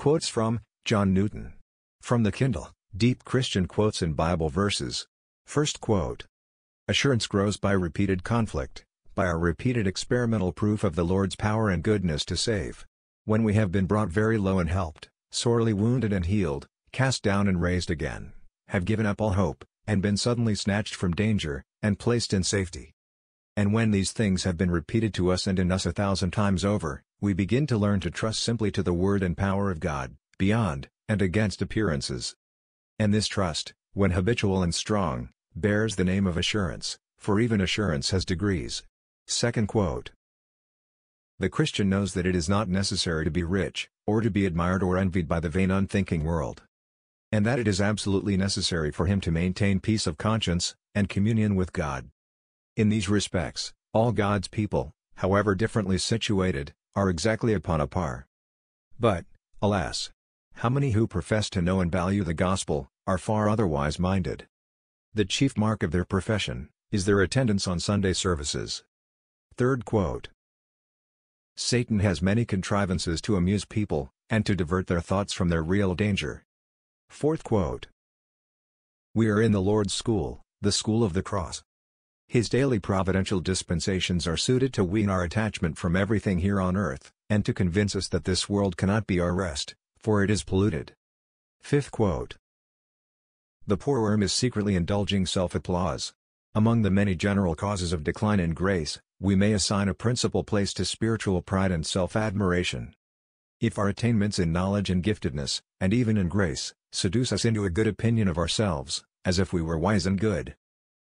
Quotes from John Newton. From the Kindle, Deep Christian Quotes and Bible Verses. First quote. Assurance grows by repeated conflict, by our repeated experimental proof of the Lord's power and goodness to save. When we have been brought very low and helped, sorely wounded and healed, cast down and raised again, have given up all hope, and been suddenly snatched from danger, and placed in safety. And when these things have been repeated to us and in us 1,000 times over, we begin to learn to trust simply to the word and power of God, beyond, and against appearances. And this trust, when habitual and strong, bears the name of assurance, for even assurance has degrees. Second quote. The Christian knows that it is not necessary to be rich, or to be admired or envied by the vain unthinking world. And that it is absolutely necessary for him to maintain peace of conscience, and communion with God. In these respects, all God's people, however differently situated, are exactly upon a par. But, alas! How many who profess to know and value the gospel, are far otherwise minded. The chief mark of their profession, is their attendance on Sunday services. Third quote. Satan has many contrivances to amuse people, and to divert their thoughts from their real danger. Fourth quote. We are in the Lord's school, the school of the cross. His daily providential dispensations are suited to wean our attachment from everything here on earth, and to convince us that this world cannot be our rest, for it is polluted. Fifth quote. The poor worm is secretly indulging self-applause. Among the many general causes of decline in grace, we may assign a principal place to spiritual pride and self-admiration. If our attainments in knowledge and giftedness, and even in grace, seduce us into a good opinion of ourselves, as if we were wise and good,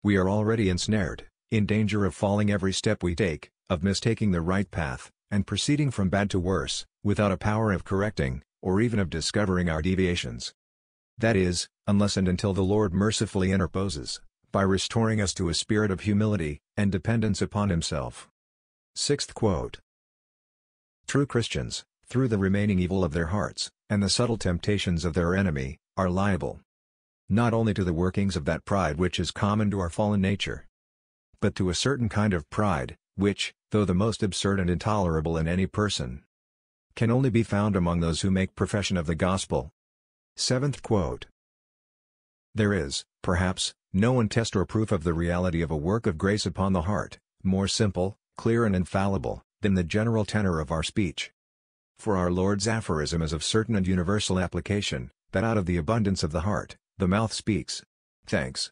we are already ensnared, in danger of falling every step we take, of mistaking the right path, and proceeding from bad to worse, without a power of correcting, or even of discovering our deviations. That is, unless and until the Lord mercifully interposes, by restoring us to a spirit of humility, and dependence upon Himself. Sixth quote. True Christians, through the remaining evil of their hearts, and the subtle temptations of their enemy, are liable not only to the workings of that pride which is common to our fallen nature, but to a certain kind of pride, which, though the most absurd and intolerable in any person, can only be found among those who make profession of the gospel. Seventh quote. There is, perhaps, no one test or proof of the reality of a work of grace upon the heart, more simple, clear and infallible, than the general tenor of our speech. For our Lord's aphorism is of certain and universal application, that out of the abundance of the heart, the mouth speaks. Thanks.